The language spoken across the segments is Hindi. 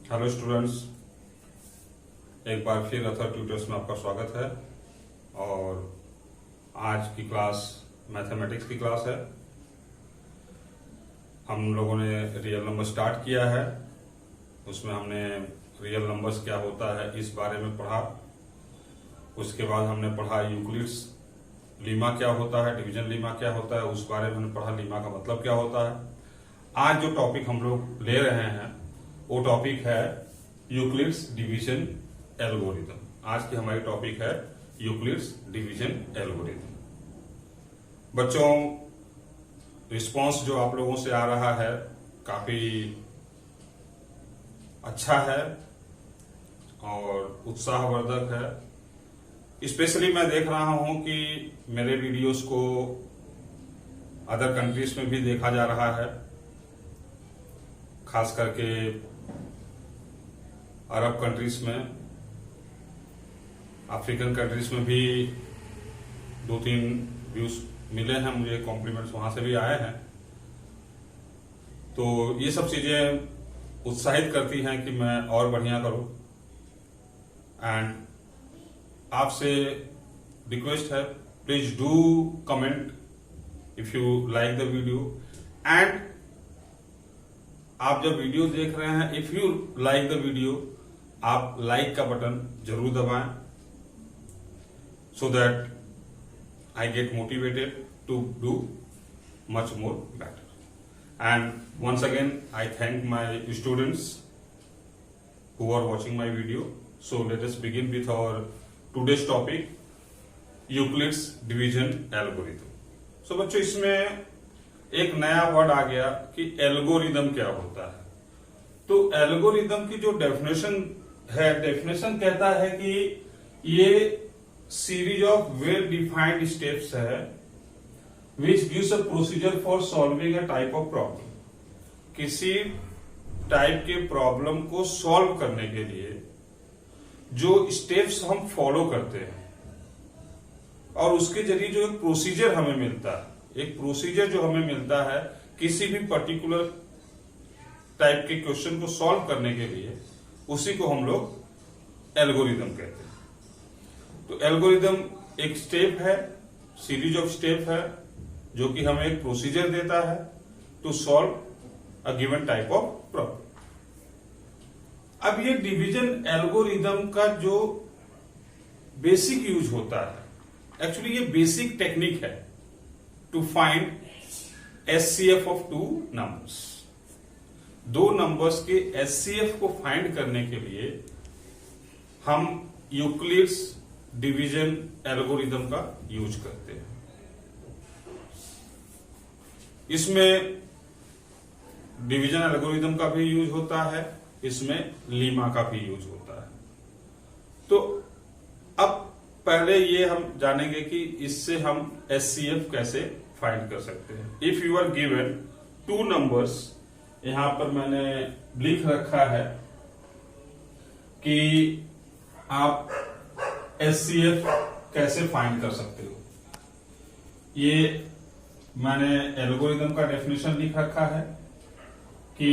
हेलो स्टूडेंट्स, एक बार फिर अथर ट्यूटर्स में आपका स्वागत है। और आज की क्लास मैथमेटिक्स की क्लास है। हम लोगों ने रियल नंबर स्टार्ट किया है। उसमें हमने रियल नंबर्स क्या होता है इस बारे में पढ़ा। उसके बाद हमने पढ़ा यूक्लिड्स लीमा क्या होता है, डिवीजन लीमा क्या होता है, उस बारे में हमने पढ़ा लीमा का मतलब क्या होता है। आज जो टॉपिक हम लोग ले रहे हैं वो टॉपिक है यूक्लिड्स डिवीजन एल्गोरिथम। आज की हमारी टॉपिक है यूक्लिड्स डिवीजन एल्गोरिथम। बच्चों, रिस्पांस जो आप लोगों से आ रहा है काफी अच्छा है और उत्साहवर्धक है। स्पेशली मैं देख रहा हूं कि मेरे वीडियोस को अदर कंट्रीज में भी देखा जा रहा है, खास करके अरब कंट्रीज में, अफ्रीकन कंट्रीज में भी 2-3 व्यूज मिले हैं मुझे, कॉम्प्लीमेंट्स वहां से भी आए हैं। तो ये सब चीजें उत्साहित करती हैं कि मैं और बढ़िया करूं। एंड आपसे रिक्वेस्ट है, please do comment if you like the video. And आप जब वीडियो देख रहे हैं, if you like the video, आप लाइक का बटन जरूर दबाएं, so that I get motivated to do much more better. And once again I thank my students who are watching my video. So let us begin with our today's topic, Euclid's division algorithm. So बच्चों, इसमें एक नया वर्ड आ गया कि एल्गोरिदम क्या होता है। तो एल्गोरिदम की जो डेफिनेशन है, डेफिनेशन कहता है कि ये series of well defined steps है which gives a procedure for solving a type of problem. किसी टाइप के प्रॉब्लम को सॉल्व करने के लिए जो स्टेप्स हम फॉलो करते हैं और उसके जरिए जो एक प्रोसीजर हमें मिलता है, एक प्रोसीजर जो हमें मिलता है किसी भी पर्टिकुलर टाइप के क्वेश्चन को सॉल्व करने के लिए, उसी को हम लोग एल्गोरिदम कहते हैं। तो एल्गोरिदम एक स्टेप है, सीरीज ऑफ स्टेप है, जो कि हमें एक प्रोसीजर देता है to solve a given type of problem. अब ये डिवीजन एल्गोरिदम का जो बेसिक यूज होता है, एक्चुअली ये बेसिक टेक्निक है to find HCF of two numbers. दो नंबर्स के एचसीएफ को फाइंड करने के लिए हम यूक्लिड्स डिवीजन एल्गोरिदम का यूज करते हैं। इसमें डिवीजन एल्गोरिदम का भी यूज होता है, इसमें लीमा का भी यूज होता है। तो अब पहले ये हम जानेंगे कि इससे हम एचसीएफ कैसे फाइंड कर सकते हैं। If you are given two numbers, यहां पर मैंने लिख रखा है कि आप एचसीएफ कैसे फाइंड कर सकते हो। ये मैंने एल्गोरिदम का डेफिनेशन लिख रखा है कि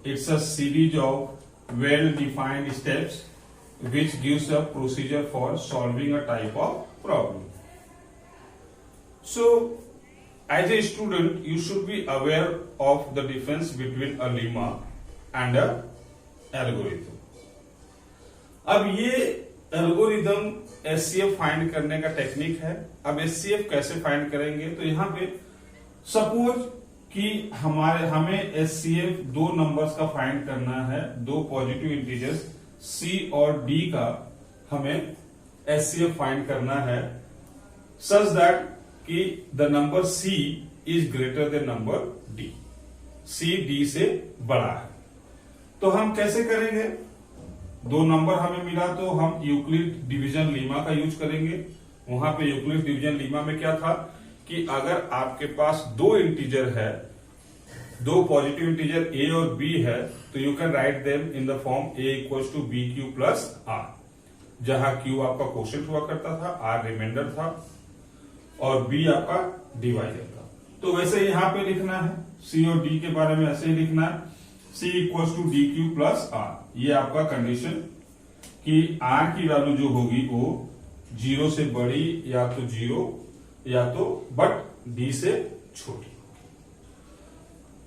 it's a series of well defined steps which gives a procedure for solving a type of problem. So, as a student, you should be aware of the difference between a lemma and a algorithm. अब ये एल्गोरिदम एचसीएफ फाइंड करने का टेक्निक है। अब एचसीएफ कैसे फाइंड करेंगे, तो यहां पे सपोज कि हमें एचसीएफ दो नंबर्स का फाइंड करना है, दो पॉजिटिव इंटीजर्स C और D का हमें एचसीएफ फाइंड करना है सच दैट कि the number C is greater then number D, C D से बड़ा है। तो हम कैसे करेंगे, दो नंबर हमें मिला तो हम यूक्लिड डिवीजन लीमा का यूज करेंगे। वहां पे यूक्लिड डिवीजन लीमा में क्या था कि अगर आपके पास दो इंटीजर है, दो पॉजिटिव इंटीजर a और b है, तो you can write them in the form a equals to B Q plus r, जहां q आपका कोशेंट हुआ करता था, r रिमाइंडर था और b आपका डिवाइजर था। तो वैसे यहां पे लिखना है, c और d के बारे में ऐसे ही लिखना है C equals to D Q plus R. ये आपका कंडीशन कि R की वैल्यू जो होगी वो 0 से बड़ी या तो 0 या तो बट D से छोटी।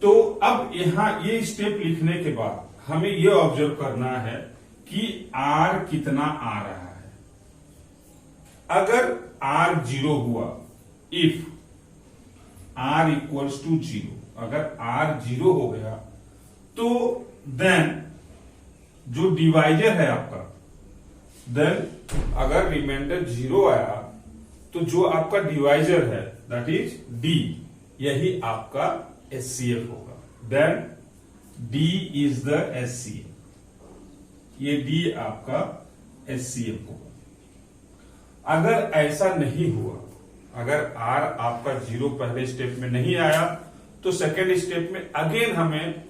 तो अब यहां ये स्टेप लिखने के बाद हमें ये ऑब्जर्व करना है कि R कितना आ रहा है। अगर R 0 हुआ, इफ R इक्वल्स टू 0, अगर R 0 हो गया तो देन जो डिवाइजर है आपका, देन अगर रिमाइंडर 0 आया तो जो आपका डिवाइजर है दैट इज D, यही आपका SCF होगा। Then D is the SCF, ये D आपका SCF होगा। अगर ऐसा नहीं हुआ, अगर R आपका 0 पहले स्टेप में नहीं आया तो सेकेंड स्टेप में अगेन हमें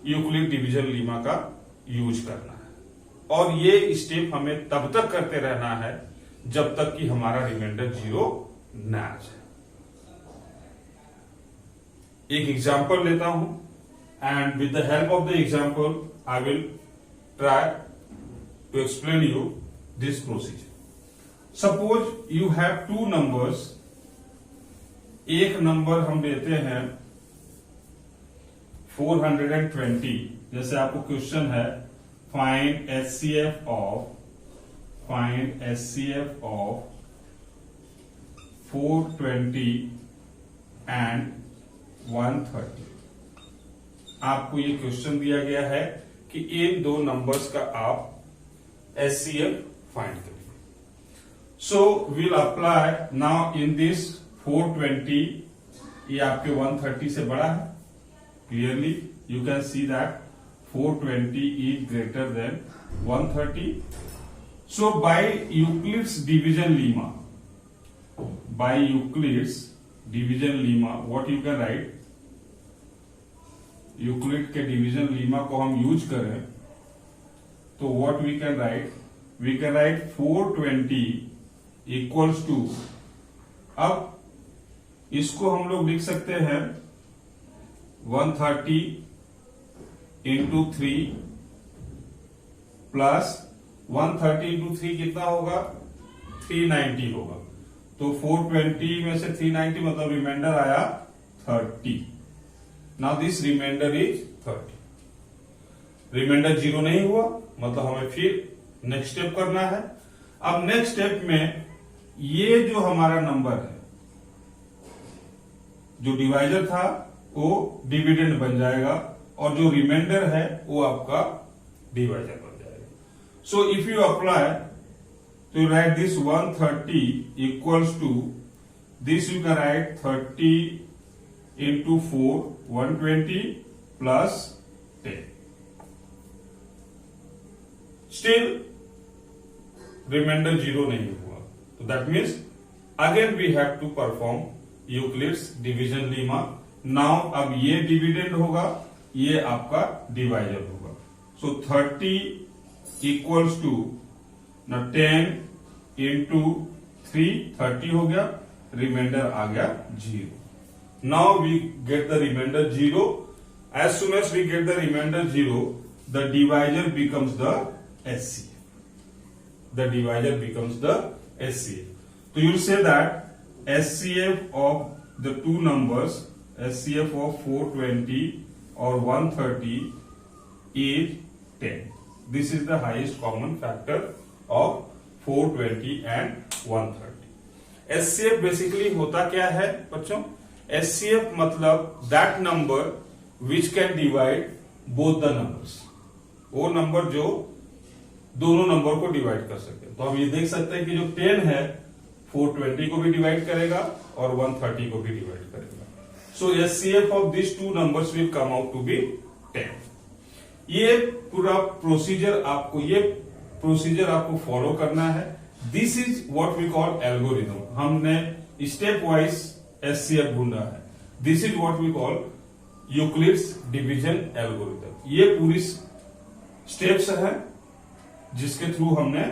यूक्लिड डिवीजन लीमा का यूज करना है और ये स्टेप हमें तब तक करते रहना है जब तक कि हमारा रिमाइंडर 0 न आ जाए। एक एग्जांपल लेता हूं and with the help of the example I will try to explain you this procedure. Suppose you have two numbers, एक नंबर हम लेते हैं 420, जैसे आपको क्वेश्चन है फाइंड SCF ऑफ 420 एंड 130। आपको ये क्वेश्चन दिया गया है कि इन दो नंबर्स का आप SCF फाइंड करिए। So will apply now in this 420, ये आपके 130 से बड़ा है। Clearly you can see that 420 is greater than 130। So by Euclid's division lemma, by Euclid's division lemma what you can write, Euclid के डिवीजन लीमा को हम यूज करें तो what we can write, we can write 420 equals to, अब इसको हम लोग लिख सकते हैं 130 इंटू 3 प्लस 130 इंटू 3 कितना होगा, 390 होगा। तो 420 में से 390 मतलब रिमाइंडर आया 30। Now this remainder is 30। Remainder 0 नहीं हुआ मतलब हमें फिर नेक्स्ट स्टेप करना है। अब नेक्स्ट स्टेप में ये जो हमारा नंबर है, जो डिवाइजर था वो डिविडेंड बन जाएगा और जो रिमाइंडर है वो आपका डिवाइजर बन जाएगा। सो इफ यू अप्लाई तो write this 130 equals to this, you can write 30 into 4 120 plus 10। Still remainder 0 नहीं हुआ, तो that means again we have to perform Euclid's division lemma. Now अब ये डिविडेंड होगा, ये आपका डिवाइजर होगा। सो 30 इक्वल्स टू ना 10 इंटू 3 30 हो गया, रिमाइंडर आ गया 0। Now we get the remainder 0। As soon as we get the remainder 0, the divisor becomes the SCF। The divisor becomes the SCF. So you will say that SCF of the two numbers, SCF of 420 or 130 is 10. This is the highest common factor of 420 and 130. SCF basically होता क्या है बच्चों? SCF मतलब that number which can divide both the numbers. वो नंबर जो दोनों नंबर को डिवाइड कर सके। तो हम ये देख सकते हैं कि जो 10 है 420 को भी डिवाइड करेगा और 130 को भी डिवाइड करेगा। So SCF of this two numbers will come out to be 10। ये पूरा प्रोसीजर आपको फॉलो करना है। This is what we call algorithm. हमने स्टेप वाइज SCF ढूंढा है। This is what we call Euclid's division algorithm. ये पूरी स्टेप्स है जिसके थ्रू हमने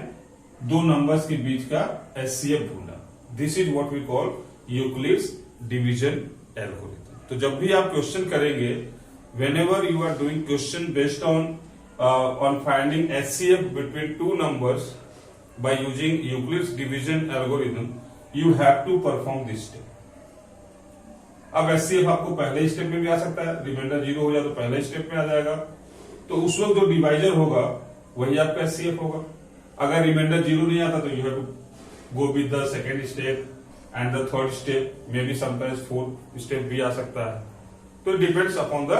दो नंबर्स के बीच का SCF ढूंढा। This is what we call Euclid's division algorithm. तो जब भी आप क्वेश्चन करेंगे whenever you are doing question based on finding HCF between two numbers by using Euclid's division algorithm, you have to perform this step. अब HCF आपको पहले स्टेप में भी आ सकता है, रिमाइंडर 0 हो जाए तो पहले स्टेप में आ जाएगा, तो उस वक्त जो डिवाइजर होगा वही आपका HCF होगा. अगर रिमाइंडर 0 नहीं आता तो you have to go with the second step and the third step, maybe sometimes fourth step भी आ सकता है. तो depends upon the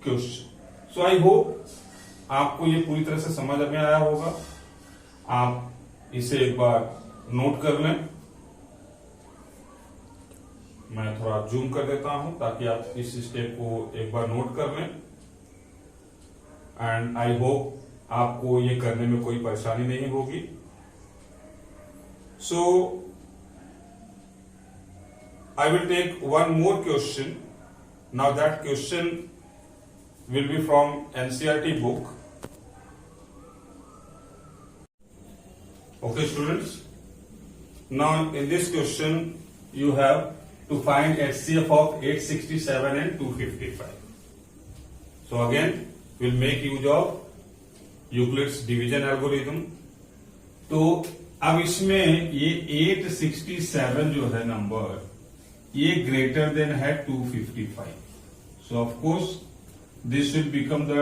question. So I hope आपको ये पूरी तरह से समझ में आया होगा. आप इसे एक बार नोट कर लें. मैं थोड़ा जूम कर देता हूं ताकि आप इस स्टेप को एक बार नोट कर लें. एंड आई होप आपको ये करने में कोई परेशानी नहीं होगी. सो I will take one more question. Now that question will be from NCERT book. Okay students, now in this question you have to find HCF of 867 and 255. So again we'll make use of Euclid's division algorithm. तो अब इसमें ये 867 जो है नंबर, ये ग्रेटर देन है 255. सो of course this will become the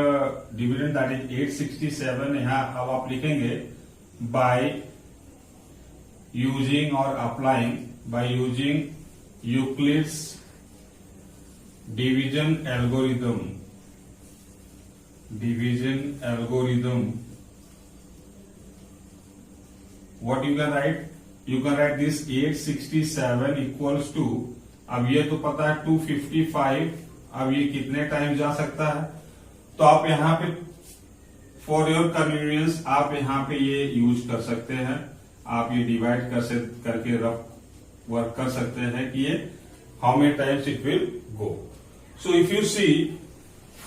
dividend that is 867. यहां अब आप लिखेंगे बाय यूजिंग और applying by using Euclid's division algorithm. What you can write? You can write this 867 equals to, अब ये तो पता है 255. अब ये कितने टाइम जा सकता है, तो आप यहाँ पे फॉर योर कन्वीनियंस आप यहाँ पे ये यूज कर सकते हैं. आप ये डिवाइड करके रफ वर्क कर सकते हैं कि ये how many times it will go. So if you see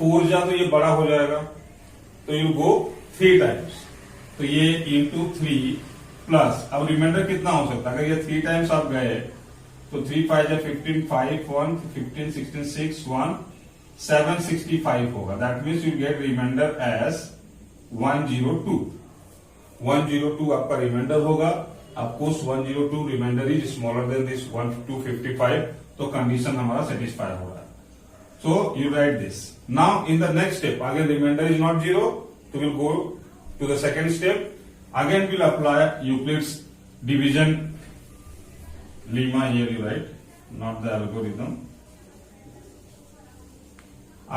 4 जा तो ये बड़ा हो जाएगा, तो यू गो 3 टाइम्स. तो ये इंटू 3 प्लस, अब रिमाइंडर कितना हो सकता है. अगर ये 3 टाइम्स आप गए तो 3 5 15 5 1 15 16 6 1 765 होगा. That means you get remainder as 102. 102 आपका रिमाइंडर होगा. Of course 102 remainder is smaller than this 255. तो कंडीशन हमारा सेटिस्फाई हो रहा है. So you write this. Now in the next step again remainder is not 0, तो will go to the second step. Again we'll apply Euclid's division lemma. Here you write, not the algorithm.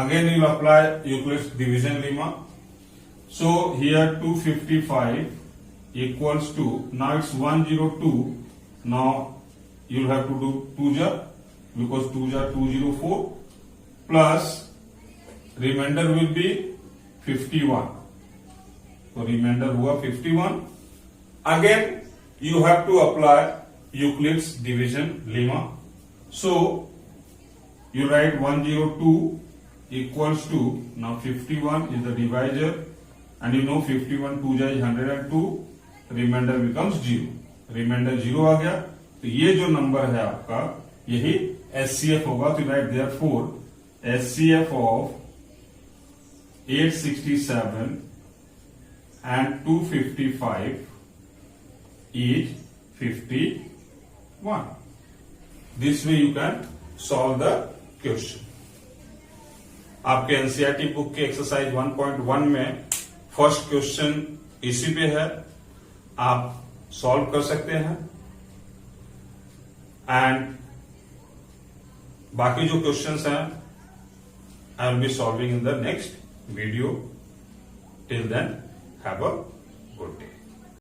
Again we'll apply Euclid's division lemma. So here 255 equals to, now it's 102. Now you'll have to do 2 jar, because 2 jar 204 plus remainder will be 51. तो रिमाइंडर हुआ 51. Again you have to apply Euclid's division lemma. So you write 102 equals to, now 51 is the divisor and you know 51 2 जा 102. Reminder becomes 0. रिमाइंडर 0 आ गया, तो ये जो नंबर है आपका यही HCF होगा. तो right therefore HCF of 867 and 255 is 51. This way you can solve the question. आपके एनसीईआरटी बुक के एक्सरसाइज 1.1 में फर्स्ट क्वेश्चन इसी पे है, आप सॉल्व कर सकते हैं. एंड बाकी जो क्वेश्चंस हैं I will be solving in the next video. Till then, have a good day.